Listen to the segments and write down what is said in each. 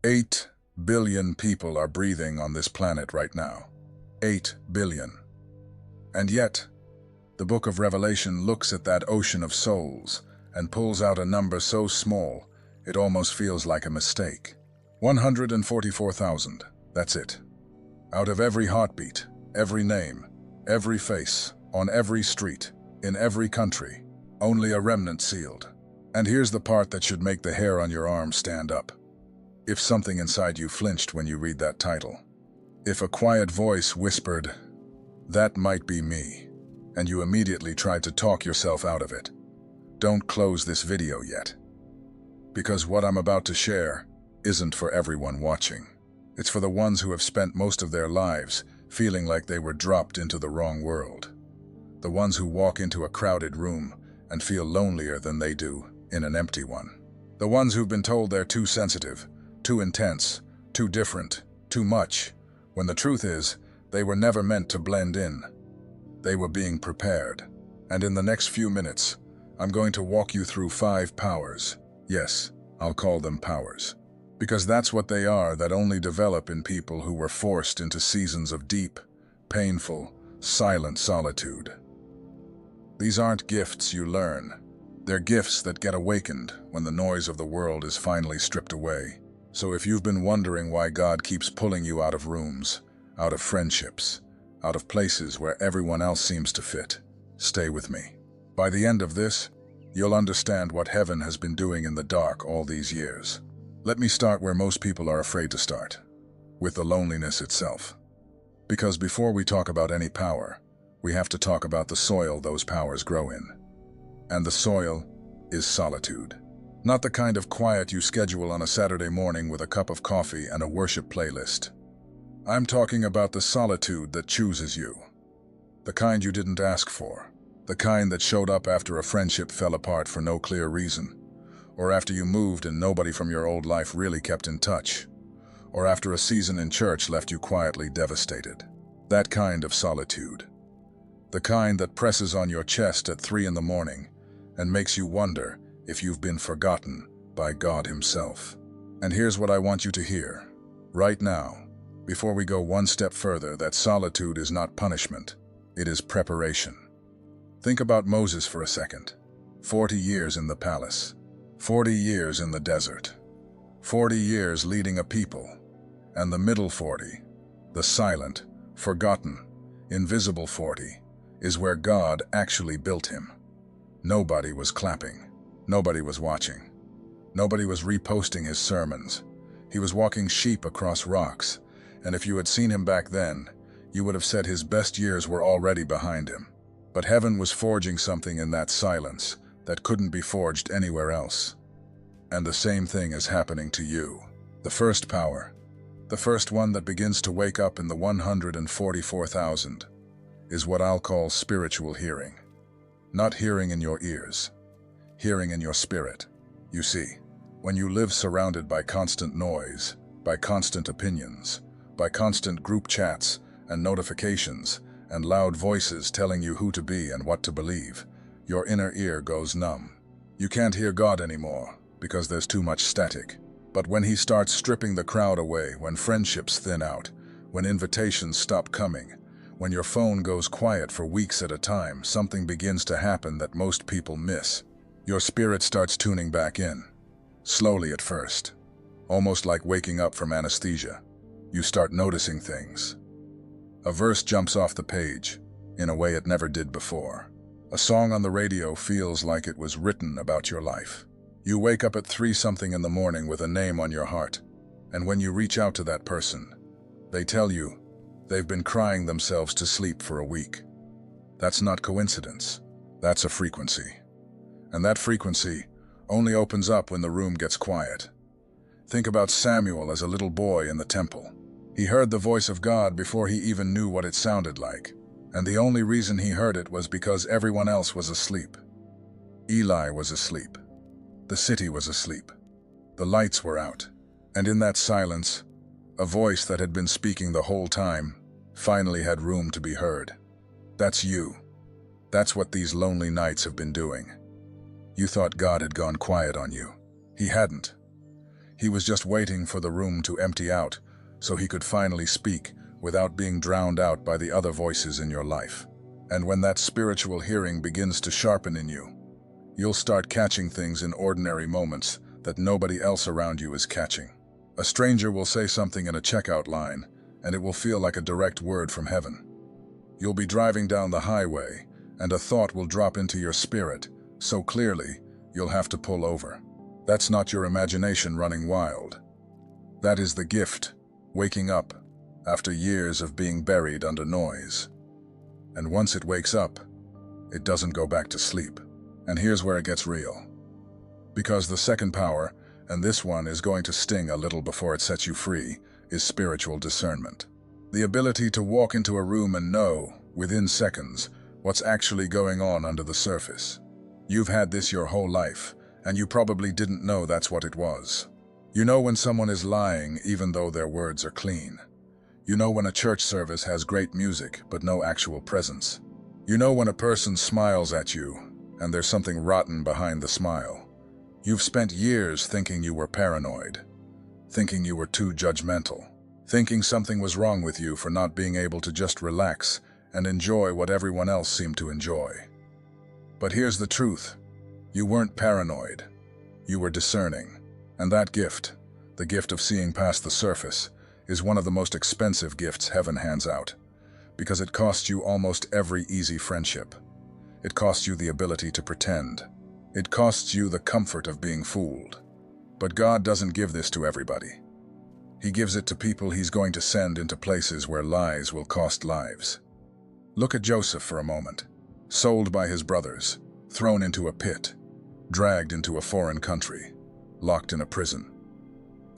8 billion people are breathing on this planet right now. 8 billion. And yet, the book of Revelation looks at that ocean of souls and pulls out a number so small it almost feels like a mistake. 144,000. That's it. Out of every heartbeat, every name, every face, on every street, in every country, only a remnant sealed. And here's the part that should make the hair on your arm stand up. If something inside you flinched when you read that title, if a quiet voice whispered, "That might be me," and you immediately tried to talk yourself out of it, don't close this video yet. Because what I'm about to share isn't for everyone watching. It's for the ones who have spent most of their lives feeling like they were dropped into the wrong world. The ones who walk into a crowded room and feel lonelier than they do in an empty one. The ones who've been told they're too sensitive, too intense, too different, too much, when the truth is, they were never meant to blend in. They were being prepared. And in the next few minutes, I'm going to walk you through 5 powers. Yes, I'll call them powers. Because that's what they are, that only develop in people who were forced into seasons of deep, painful, silent solitude. These aren't gifts you learn. They're gifts that get awakened when the noise of the world is finally stripped away. So if you've been wondering why God keeps pulling you out of rooms, out of friendships, out of places where everyone else seems to fit, stay with me. By the end of this, you'll understand what heaven has been doing in the dark all these years. Let me start where most people are afraid to start, with the loneliness itself. Because before we talk about any power, we have to talk about the soil those powers grow in. And the soil is solitude. Not the kind of quiet you schedule on a Saturday morning with a cup of coffee and a worship playlist. I'm talking about the solitude that chooses you. The kind you didn't ask for. The kind that showed up after a friendship fell apart for no clear reason. Or after you moved and nobody from your old life really kept in touch. Or after a season in church left you quietly devastated. That kind of solitude. The kind that presses on your chest at 3 in the morning and makes you wonder if you've been forgotten by God Himself. And here's what I want you to hear, right now, before we go one step further, that solitude is not punishment, it is preparation. Think about Moses for a second. 40 years in the palace. 40 years in the desert. 40 years leading a people. And the middle 40, the silent, forgotten, invisible 40, is where God actually built him. Nobody was clapping. Nobody was watching. Nobody was reposting his sermons. He was walking sheep across rocks, and if you had seen him back then, you would have said his best years were already behind him. But heaven was forging something in that silence that couldn't be forged anywhere else. And the same thing is happening to you. The first power, the first one that begins to wake up in the 144,000, is what I'll call spiritual hearing. Not hearing in your ears, hearing in your spirit. You see, when you live surrounded by constant noise, by constant opinions, by constant group chats and notifications, and loud voices telling you who to be and what to believe, your inner ear goes numb. You can't hear God anymore because there's too much static. But when He starts stripping the crowd away, when friendships thin out, when invitations stop coming, when your phone goes quiet for weeks at a time, something begins to happen that most people miss. Your spirit starts tuning back in. Slowly at first. Almost like waking up from anesthesia. You start noticing things. A verse jumps off the page in a way it never did before. A song on the radio feels like it was written about your life. You wake up at 3-something in the morning with a name on your heart, and when you reach out to that person, they tell you they've been crying themselves to sleep for a week. That's not coincidence. That's a frequency. And that frequency only opens up when the room gets quiet. Think about Samuel as a little boy in the temple. He heard the voice of God before he even knew what it sounded like, and the only reason he heard it was because everyone else was asleep. Eli was asleep. The city was asleep. The lights were out. And in that silence, a voice that had been speaking the whole time finally had room to be heard. That's you. That's what these lonely nights have been doing. You thought God had gone quiet on you. He hadn't. He was just waiting for the room to empty out so he could finally speak without being drowned out by the other voices in your life. And when that spiritual hearing begins to sharpen in you, you'll start catching things in ordinary moments that nobody else around you is catching. A stranger will say something in a checkout line, and it will feel like a direct word from heaven. You'll be driving down the highway, and a thought will drop into your spirit so clearly you'll have to pull over. That's not your imagination running wild. That is the gift, waking up after years of being buried under noise. And once it wakes up, it doesn't go back to sleep. And here's where it gets real. Because the second power, and this one is going to sting a little before it sets you free, is spiritual discernment. The ability to walk into a room and know, within seconds, what's actually going on under the surface. You've had this your whole life, and you probably didn't know that's what it was. You know when someone is lying even though their words are clean. You know when a church service has great music but no actual presence. You know when a person smiles at you and there's something rotten behind the smile. You've spent years thinking you were paranoid, thinking you were too judgmental, thinking something was wrong with you for not being able to just relax and enjoy what everyone else seemed to enjoy. But here's the truth. You weren't paranoid. You were discerning. And that gift, the gift of seeing past the surface, is one of the most expensive gifts heaven hands out, because it costs you almost every easy friendship. It costs you the ability to pretend. It costs you the comfort of being fooled. But God doesn't give this to everybody. He gives it to people He's going to send into places where lies will cost lives. Look at Joseph for a moment. Sold by his brothers, thrown into a pit, dragged into a foreign country, locked in a prison.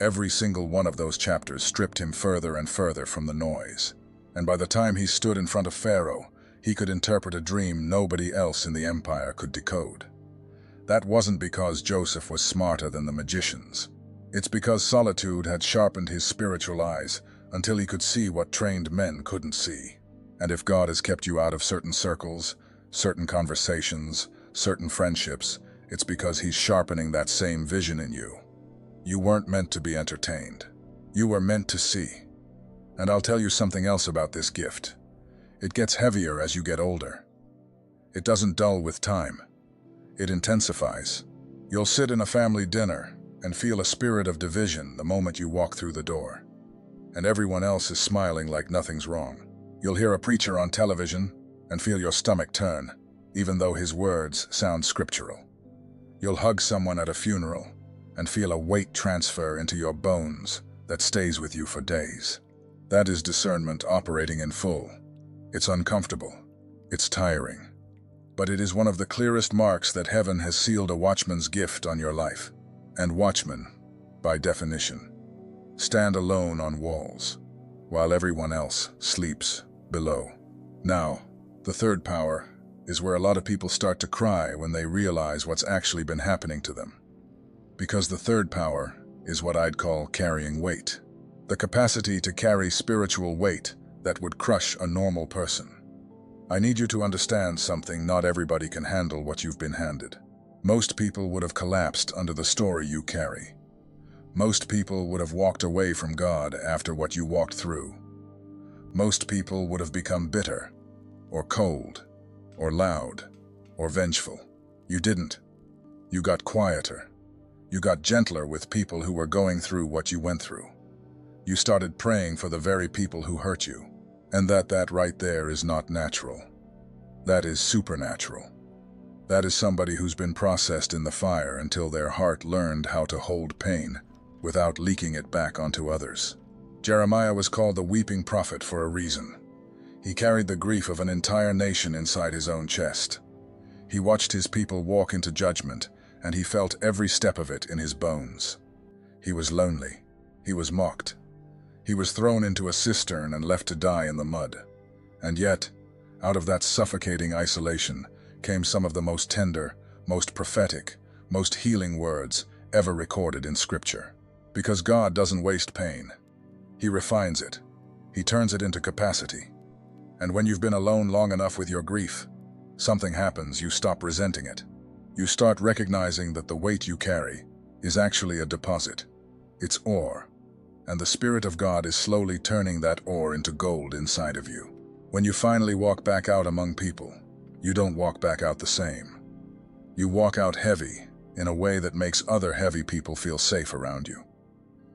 Every single one of those chapters stripped him further and further from the noise. And by the time he stood in front of Pharaoh, he could interpret a dream nobody else in the empire could decode. That wasn't because Joseph was smarter than the magicians. It's because Solitude had sharpened his spiritual eyes until he could see what trained men couldn't see. And if God has kept you out of certain circles, certain conversations, certain friendships, it's because He's sharpening that same vision in you. You weren't meant to be entertained. You were meant to see. And I'll tell you something else about this gift. It gets heavier as you get older. It doesn't dull with time. It intensifies. You'll sit in a family dinner and feel a spirit of division the moment you walk through the door. And everyone else is smiling like nothing's wrong. You'll hear a preacher on television and feel your stomach turn, even though his words sound scriptural. You'll hug someone at a funeral and feel a weight transfer into your bones that stays with you for days. That is discernment operating in full. It's uncomfortable. It's tiring. But it is one of the clearest marks that heaven has sealed a watchman's gift on your life. And watchmen, by definition, stand alone on walls, while everyone else sleeps below. Now, the third power is where a lot of people start to cry when they realize what's actually been happening to them. Because the third power is what I'd call carrying weight. The capacity to carry spiritual weight that would crush a normal person. I need you to understand something. Not everybody can handle what you've been handed. Most people would have collapsed under the story you carry. Most people would have walked away from God after what you walked through. Most people would have become bitter, or cold, or loud, or vengeful. You didn't. You got quieter. You got gentler with people who were going through what you went through. You started praying for the very people who hurt you. And that right there is not natural. That is supernatural. That is somebody who's been processed in the fire until their heart learned how to hold pain without leaking it back onto others. Jeremiah was called the weeping prophet for a reason. He carried the grief of an entire nation inside his own chest. He watched his people walk into judgment, and he felt every step of it in his bones. He was lonely. He was mocked. He was thrown into a cistern and left to die in the mud. And yet, out of that suffocating isolation came some of the most tender, most prophetic, most healing words ever recorded in Scripture. Because God doesn't waste pain. He refines it. He turns it into capacity. And when you've been alone long enough with your grief, something happens. You stop resenting it. You start recognizing that the weight you carry is actually a deposit. It's ore, and the Spirit of God is slowly turning that ore into gold inside of you. When you finally walk back out among people, you don't walk back out the same. You walk out heavy in a way that makes other heavy people feel safe around you.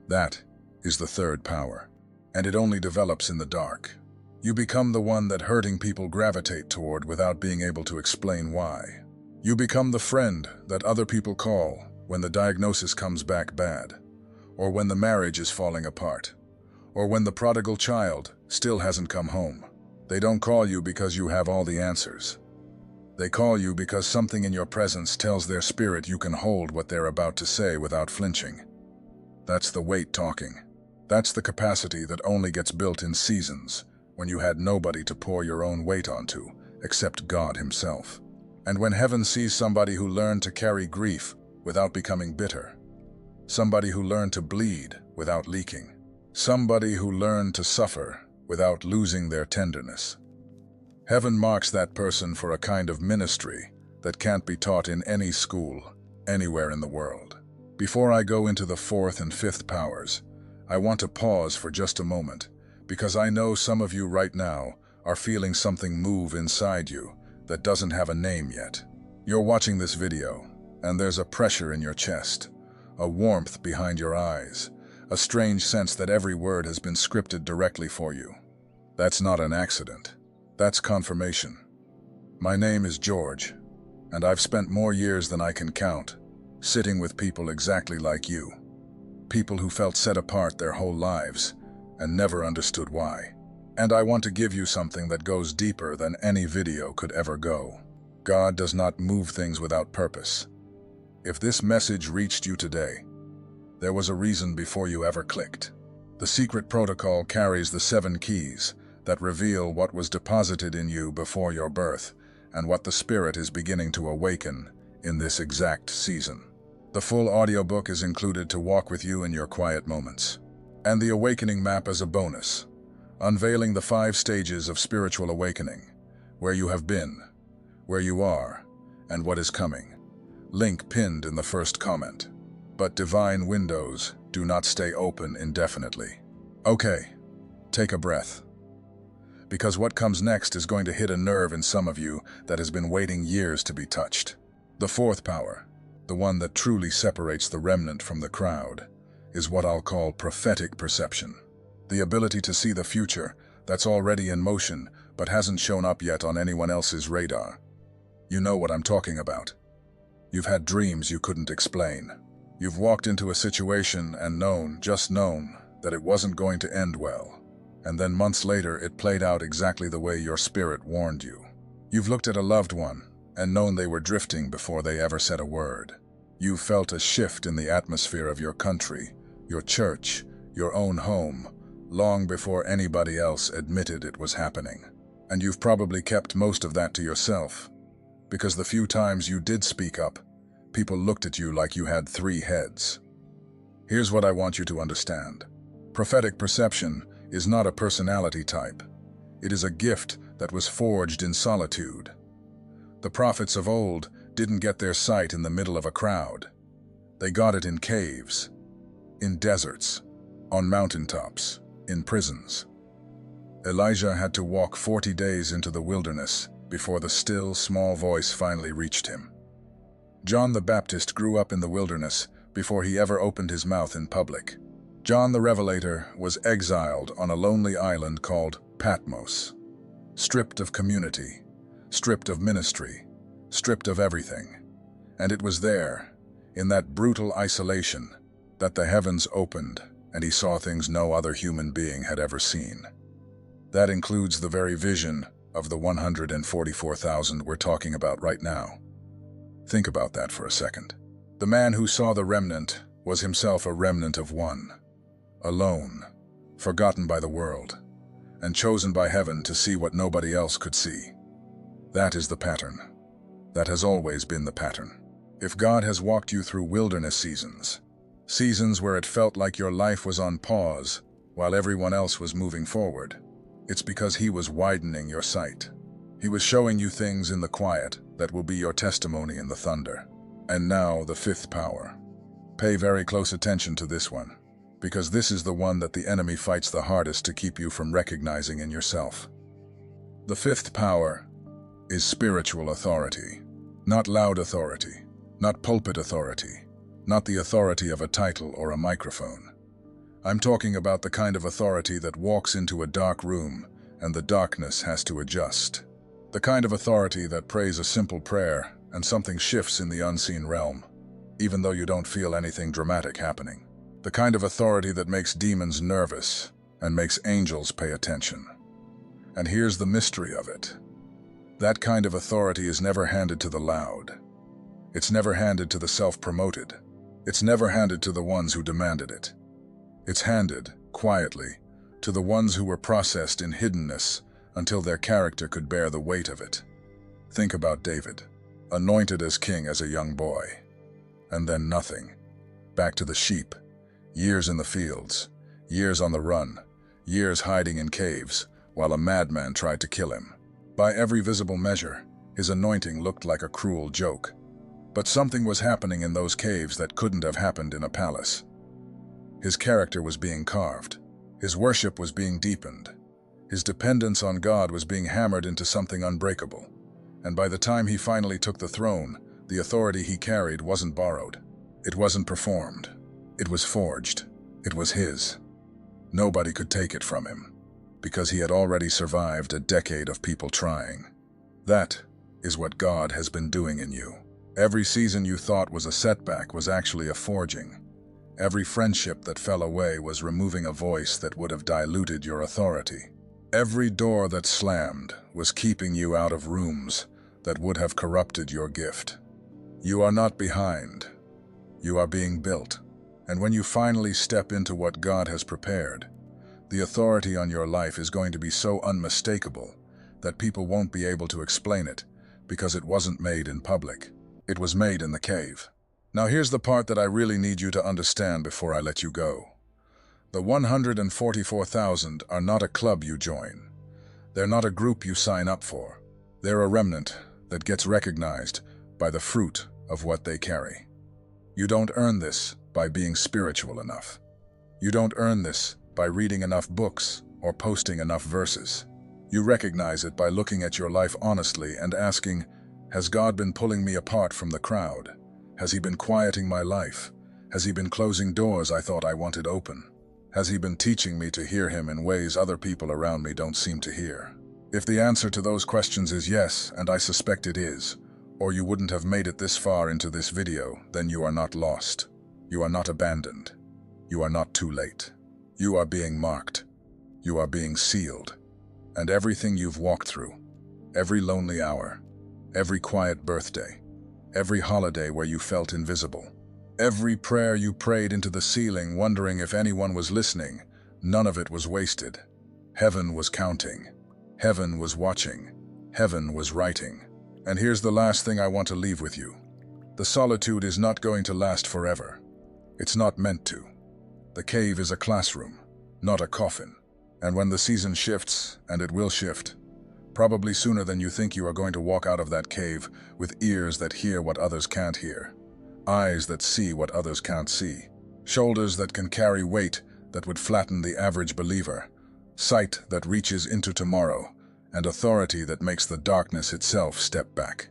That is the third power, and it only develops in the dark. You become the one that hurting people gravitate toward without being able to explain why. You become the friend that other people call when the diagnosis comes back bad, or when the marriage is falling apart, or when the prodigal child still hasn't come home. They don't call you because you have all the answers. They call you because something in your presence tells their spirit you can hold what they're about to say without flinching. That's the weight talking. That's the capacity that only gets built in seasons, when you had nobody to pour your own weight onto, except God Himself. And when heaven sees somebody who learned to carry grief without becoming bitter, somebody who learned to bleed without leaking, somebody who learned to suffer without losing their tenderness, heaven marks that person for a kind of ministry that can't be taught in any school, anywhere in the world. Before I go into the fourth and fifth powers, I want to pause for just a moment, because I know some of you right now are feeling something move inside you that doesn't have a name yet. You're watching this video, and there's a pressure in your chest, a warmth behind your eyes, a strange sense that every word has been scripted directly for you. That's not an accident. That's confirmation. My name is George, and I've spent more years than I can count sitting with people exactly like you. People who felt set apart their whole lives and never understood why. And I want to give you something that goes deeper than any video could ever go. God does not move things without purpose. If this message reached you today, there was a reason before you ever clicked. The secret protocol carries the 7 keys that reveal what was deposited in you before your birth and what the Spirit is beginning to awaken in this exact season. The full audiobook is included to walk with you in your quiet moments, and the awakening map as a bonus, unveiling the 5 stages of spiritual awakening, where you have been, where you are, and what is coming. Link pinned in the first comment. But divine windows do not stay open indefinitely. Okay, take a breath. Because what comes next is going to hit a nerve in some of you that has been waiting years to be touched. The fourth power, the one that truly separates the remnant from the crowd, is what I'll call prophetic perception. The ability to see the future that's already in motion but hasn't shown up yet on anyone else's radar. You know what I'm talking about. You've had dreams you couldn't explain. You've walked into a situation and just known, that it wasn't going to end well. And then months later, it played out exactly the way your spirit warned you. You've looked at a loved one and known they were drifting before they ever said a word. You've felt a shift in the atmosphere of your country, your church, your own home, long before anybody else admitted it was happening. And you've probably kept most of that to yourself, because the few times you did speak up, people looked at you like you had 3 heads. Here's what I want you to understand. Prophetic perception is not a personality type. It is a gift that was forged in solitude. The prophets of old didn't get their sight in the middle of a crowd. They got it in caves, in deserts, on mountaintops, in prisons. Elijah had to walk 40 days into the wilderness before the still, small voice finally reached him. John the Baptist grew up in the wilderness before he ever opened his mouth in public. John the Revelator was exiled on a lonely island called Patmos, stripped of community, stripped of ministry, stripped of everything. And it was there, in that brutal isolation, that the heavens opened and he saw things no other human being had ever seen. That includes the very vision of the 144,000 we're talking about right now. Think about that for a second. The man who saw the remnant was himself a remnant of one, alone, forgotten by the world, and chosen by heaven to see what nobody else could see. That is the pattern. That has always been the pattern. If God has walked you through wilderness seasons, seasons where it felt like your life was on pause while everyone else was moving forward, it's because He was widening your sight. He was showing you things in the quiet that will be your testimony in the thunder. And now, the fifth power. Pay very close attention to this one. because this is the one that the enemy fights the hardest to keep you from recognizing in yourself. The fifth power is spiritual authority. Not loud authority, not pulpit authority, not the authority of a title or a microphone. I'm talking about the kind of authority that walks into a dark room and the darkness has to adjust. The kind of authority that prays a simple prayer and something shifts in the unseen realm, even though you don't feel anything dramatic happening. The kind of authority that makes demons nervous and makes angels pay attention. And here's the mystery of it. That kind of authority is never handed to the loud. It's never handed to the self-promoted. It's never handed to the ones who demanded it. It's handed, quietly, to the ones who were processed in hiddenness until their character could bear the weight of it. Think about David, anointed as king as a young boy. And then nothing. Back to the sheep. Years in the fields. Years on the run. Years hiding in caves, while a madman tried to kill him. By every visible measure, his anointing looked like a cruel joke. But something was happening in those caves that couldn't have happened in a palace. His character was being carved. His worship was being deepened. His dependence on God was being hammered into something unbreakable. And by the time he finally took the throne, the authority he carried wasn't borrowed. It wasn't performed. It was forged. It was his. Nobody could take it from him, because he had already survived a decade of people trying. That is what God has been doing in you. Every season you thought was a setback was actually a forging. Every friendship that fell away was removing a voice that would have diluted your authority. Every door that slammed was keeping you out of rooms that would have corrupted your gift. You are not behind. You are being built. And when you finally step into what God has prepared, the authority on your life is going to be so unmistakable that people won't be able to explain it, because it wasn't made in public. It was made in the cave. Now here's the part that I really need you to understand before I let you go. The 144,000 are not a club you join. They're not a group you sign up for. They're a remnant that gets recognized by the fruit of what they carry. You don't earn this by being spiritual enough. You don't earn this by reading enough books or posting enough verses. You recognize it by looking at your life honestly and asking, has God been pulling me apart from the crowd? Has he been quieting my life? Has he been closing doors I thought I wanted open? Has he been teaching me to hear him in ways other people around me don't seem to hear? If the answer to those questions is yes, and I suspect it is, or you wouldn't have made it this far into this video, then you are not lost. You are not abandoned. You are not too late. You are being marked. You are being sealed. And everything you've walked through, every lonely hour, every quiet birthday, every holiday where you felt invisible, every prayer you prayed into the ceiling wondering if anyone was listening, none of it was wasted. Heaven was counting. Heaven was watching. Heaven was writing. And here's the last thing I want to leave with you. The solitude is not going to last forever. It's not meant to. The cave is a classroom, not a coffin. And when the season shifts, and it will shift, probably sooner than you think, you are going to walk out of that cave with ears that hear what others can't hear, eyes that see what others can't see, shoulders that can carry weight that would flatten the average believer, sight that reaches into tomorrow, and authority that makes the darkness itself step back.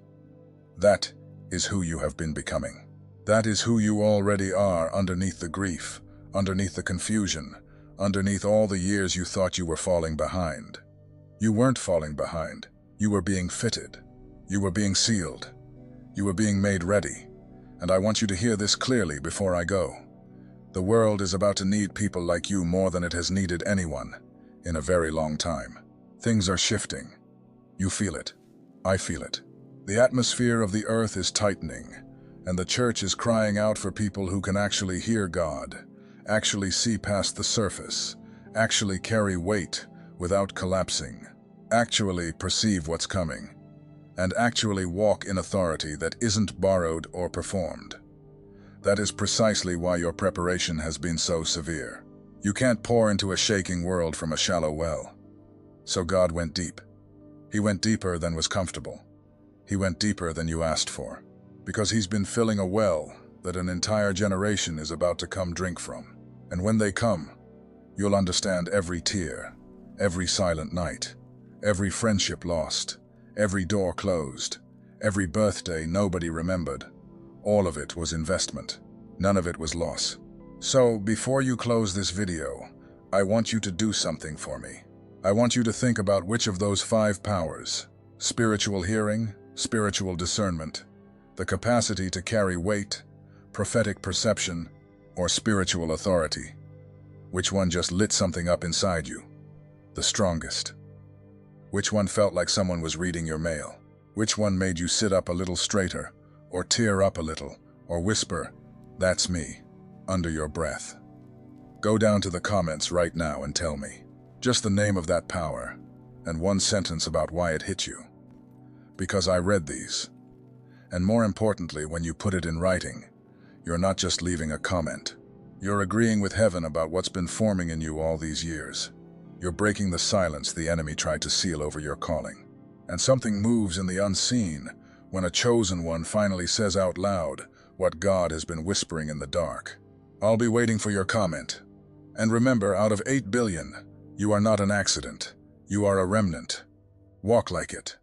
That is who you have been becoming. That is who you already are underneath the grief, underneath the confusion, underneath all the years you thought you were falling behind. You weren't falling behind. You were being fitted. You were being sealed. You were being made ready. And I want you to hear this clearly before I go. The world is about to need people like you more than it has needed anyone in a very long time. Things are shifting. You feel it. I feel it. The atmosphere of the earth is tightening, and the church is crying out for people who can actually hear God, actually see past the surface, actually carry weight without collapsing, actually perceive what's coming, and actually walk in authority that isn't borrowed or performed. That is precisely why your preparation has been so severe. You can't pour into a shaking world from a shallow well. So God went deep. He went deeper than was comfortable. He went deeper than you asked for, because he's been filling a well that an entire generation is about to come drink from. And when they come, you'll understand every tear, every silent night, every friendship lost, every door closed, every birthday nobody remembered. All of it was investment. None of it was loss. So, before you close this video, I want you to do something for me. I want you to think about which of those 5 powers, spiritual hearing, spiritual discernment, the capacity to carry weight, prophetic perception, or spiritual authority, which one just lit something up inside you, the strongest? Which one felt like someone was reading your mail? Which one made you sit up a little straighter, or tear up a little, or whisper, "That's me," under your breath? Go down to the comments right now and tell me. Just the name of that power, and one sentence about why it hit you. Because I read these. And more importantly, when you put it in writing, you're not just leaving a comment. You're agreeing with heaven about what's been forming in you all these years. You're breaking the silence the enemy tried to seal over your calling. And something moves in the unseen when a chosen one finally says out loud what God has been whispering in the dark. I'll be waiting for your comment. And remember, out of 8 billion, you are not an accident. You are a remnant. Walk like it.